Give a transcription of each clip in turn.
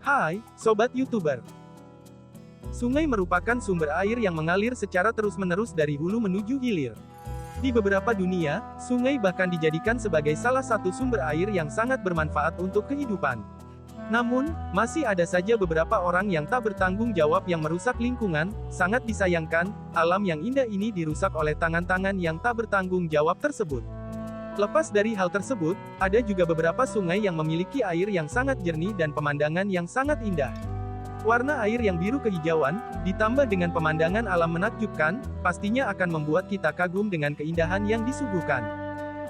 Hai, Sobat YouTuber. Sungai merupakan sumber air yang mengalir secara terus-menerus dari hulu menuju hilir. Di beberapa dunia, sungai bahkan dijadikan sebagai salah satu sumber air yang sangat bermanfaat untuk kehidupan. Namun, masih ada saja beberapa orang yang tak bertanggung jawab yang merusak lingkungan. Sangat disayangkan, alam yang indah ini dirusak oleh tangan-tangan yang tak bertanggung jawab tersebut. Lepas dari hal tersebut, ada juga beberapa sungai yang memiliki air yang sangat jernih dan pemandangan yang sangat indah. Warna air yang biru kehijauan, ditambah dengan pemandangan alam menakjubkan, pastinya akan membuat kita kagum dengan keindahan yang disuguhkan.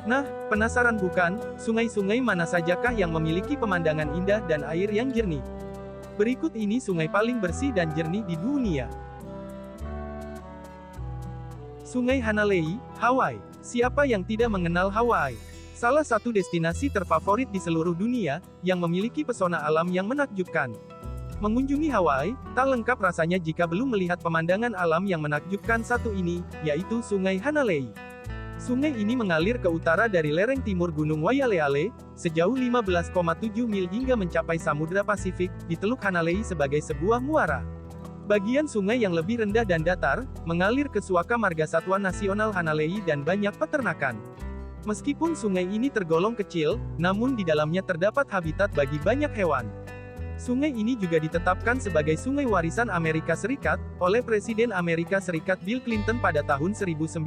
Nah, penasaran bukan, sungai-sungai mana sajakah yang memiliki pemandangan indah dan air yang jernih? Berikut ini sungai paling bersih dan jernih di dunia. Sungai Hanalei, Hawaii. Siapa yang tidak mengenal Hawaii? Salah satu destinasi terfavorit di seluruh dunia, yang memiliki pesona alam yang menakjubkan. Mengunjungi Hawaii, tak lengkap rasanya jika belum melihat pemandangan alam yang menakjubkan satu ini, yaitu Sungai Hanalei. Sungai ini mengalir ke utara dari lereng timur Gunung Wailea, sejauh 15,7 mil hingga mencapai Samudra Pasifik, di Teluk Hanalei sebagai sebuah muara. Bagian sungai yang lebih rendah dan datar, mengalir ke Suaka Margasatwa Nasional Hanalei dan banyak peternakan. Meskipun sungai ini tergolong kecil, namun di dalamnya terdapat habitat bagi banyak hewan. Sungai ini juga ditetapkan sebagai Sungai Warisan Amerika Serikat, oleh Presiden Amerika Serikat Bill Clinton pada tahun 1998.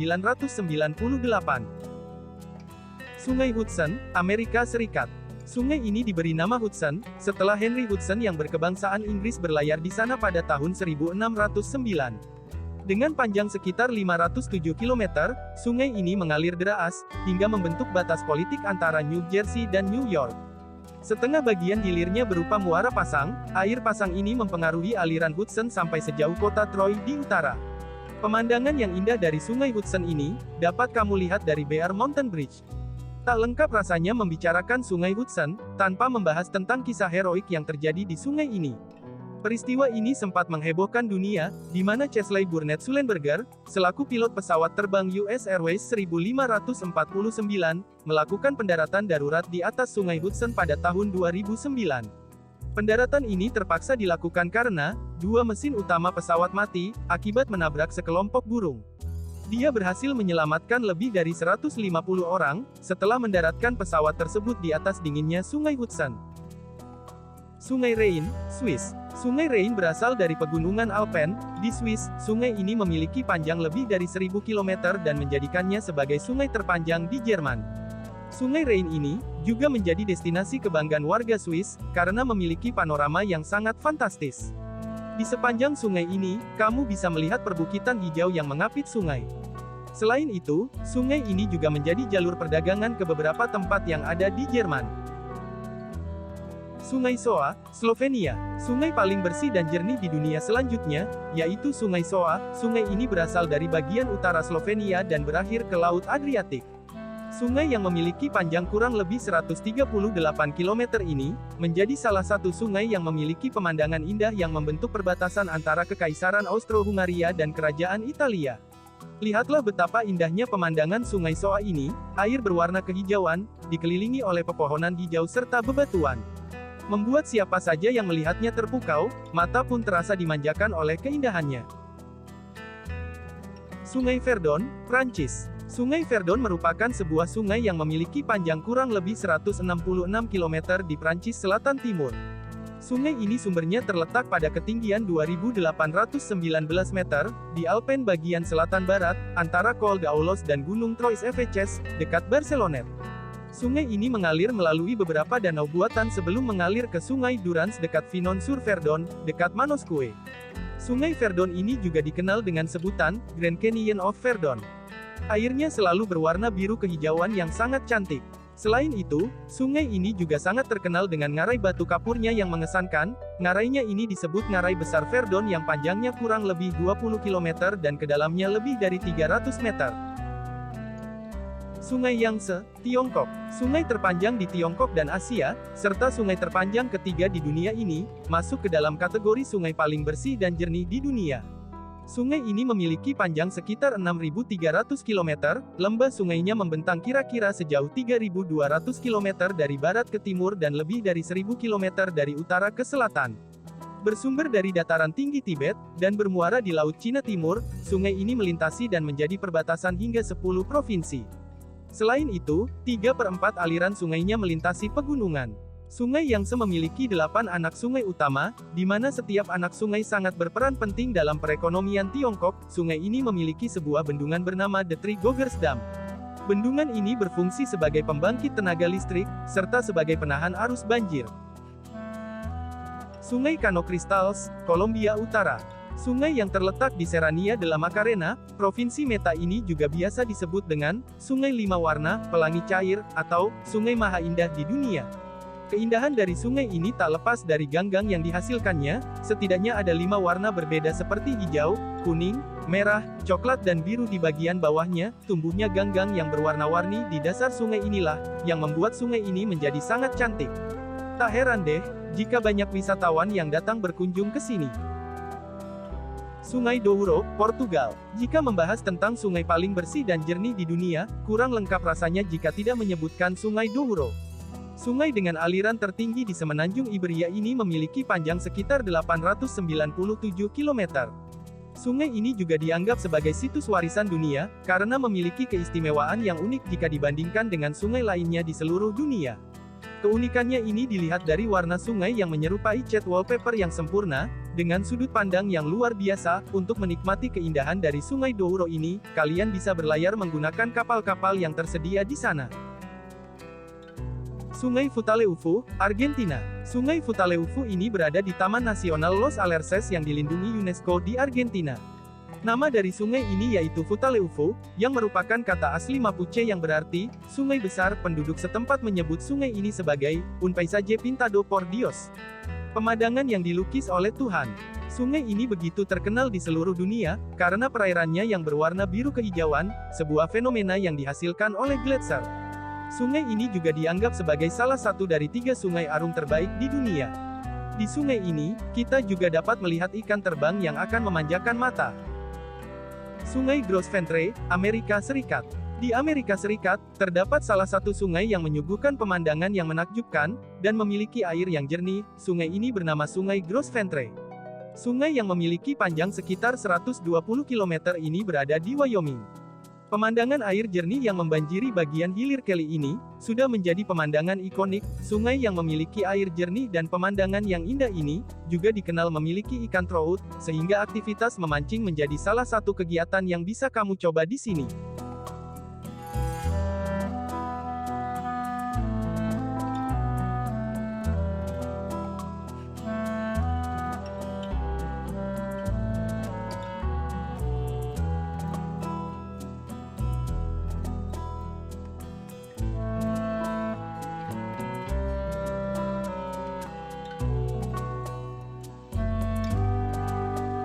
Sungai Hudson, Amerika Serikat. Sungai ini diberi nama Hudson, setelah Henry Hudson yang berkebangsaan Inggris berlayar di sana pada tahun 1609. Dengan panjang sekitar 507 km, sungai ini mengalir deras, hingga membentuk batas politik antara New Jersey dan New York. Setengah bagian hilirnya berupa muara pasang, air pasang ini mempengaruhi aliran Hudson sampai sejauh kota Troy di utara. Pemandangan yang indah dari sungai Hudson ini, dapat kamu lihat dari Bear Mountain Bridge. Tak lengkap rasanya membicarakan sungai Hudson, tanpa membahas tentang kisah heroik yang terjadi di sungai ini. Peristiwa ini sempat menghebohkan dunia, di mana Chesley Burnett Sullenberger, selaku pilot pesawat terbang US Airways 1549, melakukan pendaratan darurat di atas sungai Hudson pada tahun 2009. Pendaratan ini terpaksa dilakukan karena, dua mesin utama pesawat mati, akibat menabrak sekelompok burung. Dia berhasil menyelamatkan lebih dari 150 orang, setelah mendaratkan pesawat tersebut di atas dinginnya sungai Hudson. Sungai Rhein, Swiss. Sungai Rhein berasal dari pegunungan Alpen, di Swiss. Sungai ini memiliki panjang lebih dari 1000 km dan menjadikannya sebagai sungai terpanjang di Jerman. Sungai Rhein ini, juga menjadi destinasi kebanggaan warga Swiss, karena memiliki panorama yang sangat fantastis. Di sepanjang sungai ini, kamu bisa melihat perbukitan hijau yang mengapit sungai. Selain itu, sungai ini juga menjadi jalur perdagangan ke beberapa tempat yang ada di Jerman. Sungai Soa, Slovenia. Sungai paling bersih dan jernih di dunia selanjutnya, yaitu Sungai Soa. Sungai ini berasal dari bagian utara Slovenia dan berakhir ke Laut Adriatik. Sungai yang memiliki panjang kurang lebih 138 km ini, menjadi salah satu sungai yang memiliki pemandangan indah yang membentuk perbatasan antara Kekaisaran Austro-Hungaria dan Kerajaan Italia. Lihatlah betapa indahnya pemandangan Sungai Soa ini, air berwarna kehijauan, dikelilingi oleh pepohonan hijau serta bebatuan. Membuat siapa saja yang melihatnya terpukau, mata pun terasa dimanjakan oleh keindahannya. Sungai Verdon, Prancis. Sungai Verdon merupakan sebuah sungai yang memiliki panjang kurang lebih 166 km di Prancis Selatan Timur. Sungai ini sumbernya terletak pada ketinggian 2.819 meter, di Alpen bagian selatan barat, antara Col d'Aulos dan Gunung Trois-Évêches, dekat Barcelona. Sungai ini mengalir melalui beberapa danau buatan sebelum mengalir ke Sungai Durance dekat Finon-sur-Verdon, dekat Manosque. Sungai Verdon ini juga dikenal dengan sebutan, Grand Canyon of Verdon. Airnya selalu berwarna biru kehijauan yang sangat cantik. Selain itu, sungai ini juga sangat terkenal dengan ngarai batu kapurnya yang mengesankan. Ngarainya ini disebut Ngarai Besar Verdon yang panjangnya kurang lebih 20 km dan kedalamnya lebih dari 300 meter. Sungai Yangtze, Tiongkok. Sungai terpanjang di Tiongkok dan Asia, serta sungai terpanjang ketiga di dunia ini, masuk ke dalam kategori sungai paling bersih dan jernih di dunia. Sungai ini memiliki panjang sekitar 6.300 km, lembah sungainya membentang kira-kira sejauh 3.200 km dari barat ke timur dan lebih dari 1.000 km dari utara ke selatan. Bersumber dari dataran tinggi Tibet, dan bermuara di Laut Cina Timur, sungai ini melintasi dan menjadi perbatasan hingga 10 provinsi. Selain itu, 3/4 aliran sungainya melintasi pegunungan. Sungai Yangtze memiliki 8 anak sungai utama, di mana setiap anak sungai sangat berperan penting dalam perekonomian Tiongkok. Sungai ini memiliki sebuah bendungan bernama The Three Gorges Dam. Bendungan ini berfungsi sebagai pembangkit tenaga listrik, serta sebagai penahan arus banjir. Sungai Cano Cristales, Kolombia Utara. Sungai yang terletak di Serrania de la Macarena, Provinsi Meta ini juga biasa disebut dengan Sungai Lima Warna, Pelangi Cair, atau Sungai Maha Indah di dunia. Keindahan dari sungai ini tak lepas dari ganggang yang dihasilkannya, setidaknya ada 5 warna berbeda seperti hijau, kuning, merah, coklat dan biru di bagian bawahnya. Tumbuhnya ganggang yang berwarna-warni di dasar sungai inilah, yang membuat sungai ini menjadi sangat cantik. Tak heran deh, jika banyak wisatawan yang datang berkunjung ke sini. Sungai Douro, Portugal. Jika membahas tentang sungai paling bersih dan jernih di dunia, kurang lengkap rasanya jika tidak menyebutkan Sungai Douro. Sungai dengan aliran tertinggi di semenanjung Iberia ini memiliki panjang sekitar 897 km. Sungai ini juga dianggap sebagai situs warisan dunia, karena memiliki keistimewaan yang unik jika dibandingkan dengan sungai lainnya di seluruh dunia. Keunikannya ini dilihat dari warna sungai yang menyerupai cat wallpaper yang sempurna, dengan sudut pandang yang luar biasa. Untuk menikmati keindahan dari Sungai Douro ini, kalian bisa berlayar menggunakan kapal-kapal yang tersedia di sana. Sungai Futaleufú, Argentina. Sungai Futaleufú ini berada di Taman Nasional Los Alerces yang dilindungi UNESCO di Argentina. Nama dari sungai ini yaitu Futaleufú, yang merupakan kata asli Mapuche yang berarti sungai besar. Penduduk setempat menyebut sungai ini sebagai un paisaje pintado por Dios, pemandangan yang dilukis oleh Tuhan. Sungai ini begitu terkenal di seluruh dunia, karena perairannya yang berwarna biru kehijauan, sebuah fenomena yang dihasilkan oleh gletser. Sungai ini juga dianggap sebagai salah satu dari 3 sungai arung terbaik di dunia. Di sungai ini, kita juga dapat melihat ikan terbang yang akan memanjakan mata. Sungai Gros Ventre, Amerika Serikat. Di Amerika Serikat, terdapat salah satu sungai yang menyuguhkan pemandangan yang menakjubkan, dan memiliki air yang jernih. Sungai ini bernama Sungai Gros Ventre. Sungai yang memiliki panjang sekitar 120 km ini berada di Wyoming. Pemandangan air jernih yang membanjiri bagian hilir Kelly ini, sudah menjadi pemandangan ikonik. Sungai yang memiliki air jernih dan pemandangan yang indah ini, juga dikenal memiliki ikan trout, sehingga aktivitas memancing menjadi salah satu kegiatan yang bisa kamu coba di sini.